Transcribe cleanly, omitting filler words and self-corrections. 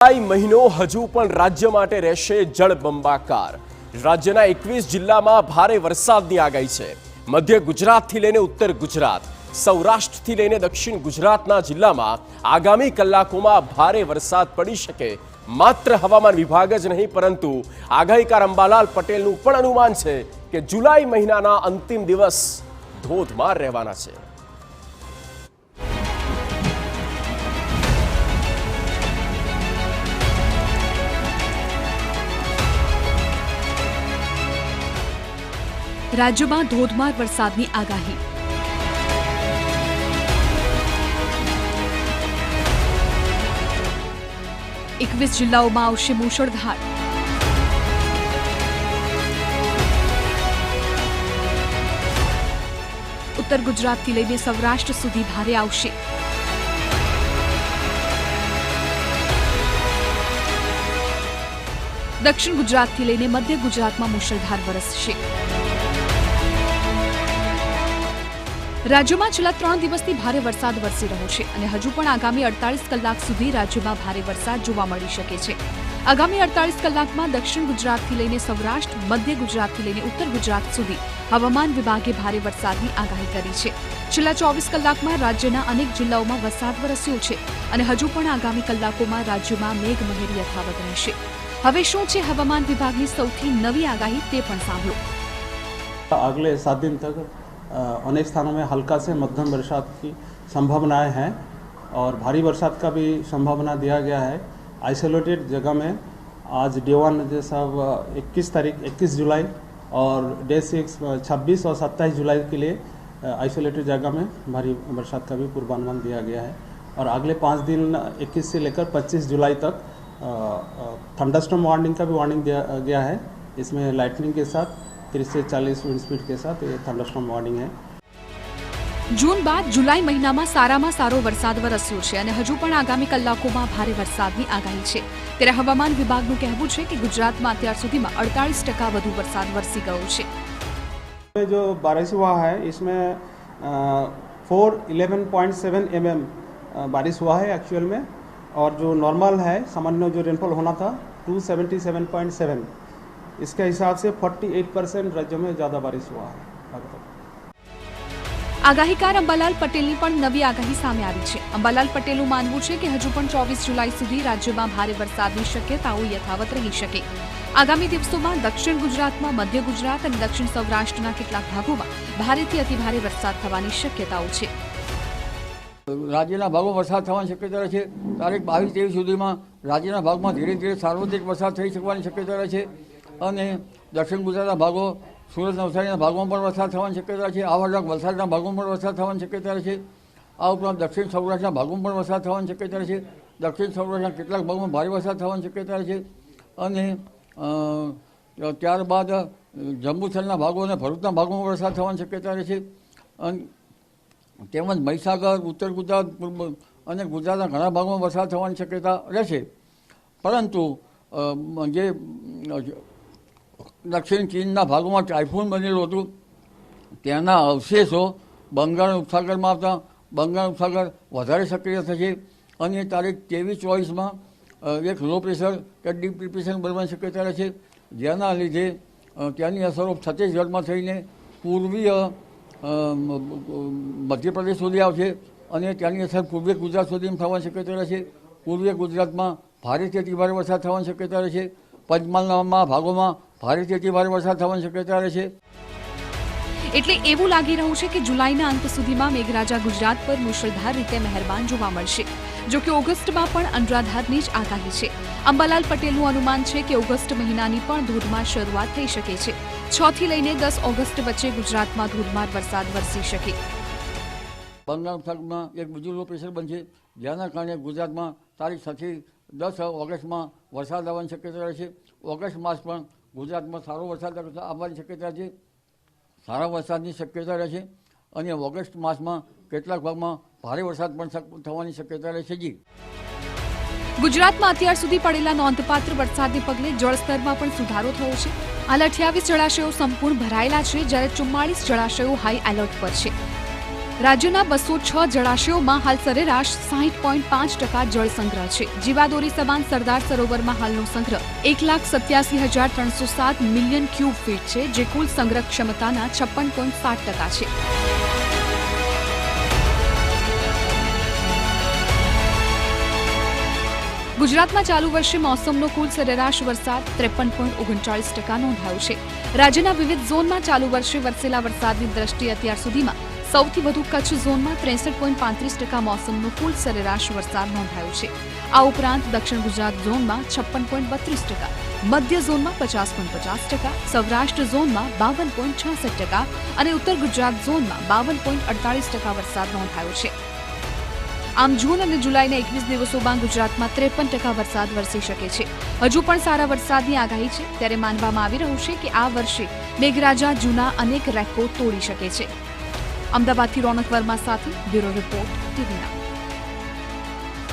जुलाई महीनो हजू पण राज्य माटे रहेशे जळबंबाकार। राज्यना 21 जिल्लामां भारे वरसादनी आगाही छे। मध्य गुजरातथी लईने उत्तर गुजरात, सौराष्ट्रथी लईने दक्षिण गुजरातना जिल्लामां आगामी कलाकोमां भारे वरसाद पड़ी शके। मात्र हवामान विभाग ज नहीं परंतु आगाहीकार अंबालाल पटेलनुं पण अनुमान छे के जुलाई महीनाना अंतिम दिवस धोधमार रहेवाना छे। राज्यમાં ધોધમાર વરસાદની આગાહી। એકવીસ જિલ્લાઓમાં આવશે મુશળધાર। ઉત્તર ગુજરાતથી લઈને સૌરાષ્ટ્ર સુધી ભારે આવશે। દક્ષિણ ગુજરાતથી લઈને મધ્ય ગુજરાતમાં મુશળધાર વરસશે। राज्यમાં છેલ્લા 3 દિવસથી ભારે વરસાદ વરસી રહ્યો છે અને હજુ પણ આગામી 48 કલાક સુધી રાજ્યમાં ભારે વરસાદ જોવા મળી શકે છે। આગામી 48 કલાકમાં દક્ષિણ ગુજરાતથી લઈને સૌરાષ્ટ્ર, મધ્ય ગુજરાતથી લઈને ઉત્તર ગુજરાત સુધી હવામાન વિભાગે ભારે વરસાદની આગાહી કરી છે। છેલ્લા 24 કલાકમાં રાજ્યના અનેક જિલ્લાઓમાં વરસાદ વરસ્યો છે અને હજુ પણ આગામી કલાકોમાં રાજ્યમાં મેઘમહેર યથાવત રહેશે। હવે શું છે હવામાન વિભાગની સૌથી નવી આગાહી તે પણ સાંભળો। अगले 7 दिन तक अनेक स्थानों में हल्का से मध्यम बरसात की संभावनाएं हैं और भारी बरसात का भी संभावना दिया गया है। आइसोलेटेड जगह में आज डे 1 जैसा 21 जुलाई और डे 6 26 और 27 जुलाई के लिए आइसोलेटेड जगह में भारी बरसात का भी पूर्वानुमान दिया गया है। और अगले 5 दिन 21 से लेकर 25 जुलाई तक थंडरस्टॉर्म वार्निंग का भी वार्निंग दिया गया है। इसमें लाइटनिंग के साथ 30 से 40 विंड स्पीड के साथ ये थंडरस्टॉर्म वार्निंग है। जून बाद जुलाई महीनाમાં સારામાં સારો વરસાદ વરસ્યો છે અને હજુ પણ આગામી કલાકોમાં ભારે વરસાદની આગાહી છે। ત્યારે હવામાન વિભાગનું કહેવું છે કે ગુજરાતમાં અત્યાર સુધીમાં 48% વધુ વરસાદ વરસી ગયો છે। जो बारिश हुआ है इसमें 411.7 mm बारिश हुआ है एक्चुअल में, और जो नॉर्मल है सामान्य जो रेनफॉल होना था 277.7, इसके हिसाब से 48% राज्यों में ज़्यादा बारिश हुआ है। આગાહીકાર અંબાલાલ પટેલની પણ નવી આગાહી સામે આવી છે। અંબાલાલ પટેલનું માનવું છે કે હજુ પણ 24 જુલાઈ સુધી રાજ્યમાં ભારે વરસાદની શક્યતાઓ યથાવત રહી શકે। આગામી દિવસોમાં દક્ષિણ ગુજરાતમાં, મધ્ય ગુજરાત અને દક્ષિણ સૌરાષ્ટ્રના કેટલાક ભાગોમાં ભારેથી અતિભારે વરસાદ થવાની શક્યતાઓ છે। રાજ્યના ભાગમાં વરસાદ થવાની શક્યતા રહે છે। તારીખ 22-23 સુધીમાં રાજ્યના ભાગમાં ધીરે ધીરે સાર્વત્રિક વરસાદ થઈ શકવાની શક્યતા રહે છે અને દક્ષિણ ગુજરાતના ભાગો, સુરત નવસારીના ભાગમાં પણ વરસાદ થવાની શક્યતા છે। આવડક વલસાડના ભાગમાં પણ વરસાદ થવાની શક્યતા છે। આ ઉપરાંત દક્ષિણ સૌરાષ્ટ્રના ભાગમાં પણ વરસાદ થવાની શક્યતા છે। દક્ષિણ સૌરાષ્ટ્રના કેટલાક ભાગમાં ભારે વરસાદ થવાની શક્યતા છે અને ત્યારબાદ જંબુસરના ભાગો અને ભરૂચના ભાગમાં વરસાદ થવાની શક્યતા છે। તેમજ મહીસાગર, ઉત્તર ગુજરાત અને ગુજરાતના ઘણા ભાગમાં વરસાદ થવાની શક્યતા રહેશે। પરંતુ જે દક્ષિણ ચીનના ભાગોમાં ટાઇફૂન બનેલું હતું તેના અવશેષો બંગાળ ઉપસાગરમાં આવતા બંગાળ ઉપસાગર વધારે સક્રિય થશે અને તારીખ 23-24માં એક લો પ્રેશર કે ડીપ ડિપ્રેશન બનવાની શક્યતા રહે છે, જેના લીધે ત્યાંની અસરો છત્તીસગઢમાં થઈને પૂર્વીય મધ્યપ્રદેશ સુધી આવશે અને ત્યાંની અસર પૂર્વીય ગુજરાત સુધી થવાની શક્યતા રહે છે। પૂર્વીય ગુજરાતમાં ભારેથી અતિભારે વરસાદ થવાની શક્યતા રહે છે। પંચમહાલના ભાગોમાં ભારેથી અતિભારે વરસાદ થવાની શક્યતા રહે છે। એટલે એવું લાગી રહ્યું છે કે જુલાઈના અંત સુધીમાં મેઘરાજા ગુજરાત પર મુશળધાર રીતે મહેરબાન જોવા મળશે। જો કે ઓગસ્ટમાં પણ અનરાધારની જ આગાહી છે। અંબાલાલ પટેલનું અનુમાન છે કે ઓગસ્ટ મહિનાની પણ ધોધમાર શરૂઆત થઈ શકે છે। 6 થી લઈને 10 ઓગસ્ટ વચ્ચે ગુજરાતમાં ધોધમાર વરસાદ વરસી શકે। બંગાળ ઉપસાગરમાં એક બીજું લો પ્રેશર બનશે, જેના કારણે ગુજરાતમાં તારીખ 6 થી 10 ઓગસ્ટમાં વરસાદ આવવાની શક્યતા રહે છે। ઓગસ્ટ માસ પણ ગુજરાતમાં સારો વરસાદ આવવાની શક્યતા છે, સારા વરસાદની શક્યતા રહે છે અને ઓગસ્ટ માસમાં કેટલાક ભાગમાં ભારે વરસાદ પણ થવાની શક્યતા રહે છે। ગુજરાતમાં અત્યાર સુધી પડેલા નોંધપાત્ર વરસાદને પગલે જળસ્તરમાં પણ સુધારો થયો છે। હાલ 28 જળાશયો સંપૂર્ણ ભરાયેલા છે, જ્યારે 44 જળાશયો હાઈ એલર્ટ પર છે। રાજ્યના 206 જળાશયોમાં હાલ સરેરાશ 60.5% જળ સંગ્રહ છે. જીવાદોરી સમાન સરદાર સરોવરમાં હાલનો સંગ્રહ 1,87,307 મિલિયન ક્યુબ ફીટ છે, જે કુલ સંગ્રહ ક્ષમતાના 56.7% છે. ગુજરાતમાં ચાલુ વર્ષે મોસમનો કુલ સરેરાશ વરસાદ 53.39% નોંધાયો છે. રાજ્યના વિવિધ ઝોનમાં ચાલુ વર્ષે વરસેલા વરસાદની દ્રષ્ટિએ અત્યાર સુધીમાં સૌથી વધુ કચ્છ ઝોનમાં 63.35% મોસમનો કુલ સરેરાશ વરસાદ નોંધાયો છે. આ ઉપરાંત દક્ષિણ ગુજરાત ઝોનમાં 56.32%, મધ્ય ઝોનમાં 50.50%, સૌરાષ્ટ્ર ઝોનમાં 52.66% અને ઉત્તર ગુજરાત ઝોનમાં 52.48% વરસાદ નોંધાયો છે. આમ જૂન અને જુલાઈના 21 દિવસોમાં ગુજરાતમાં 53% વરસાદ વરસી શકે છે. હજુ પણ સારા વરસાદની આગાહી છે, ત્યારે માનવામાં આવી રહ્યું છે કે આ વર્ષે મેઘરાજા જૂના અનેક રેકોર્ડ તોડી શકે છે. અમદાવાદથી રોનક વર્મા સાથે બ્યુરો રિપોર્ટ ટીવી9.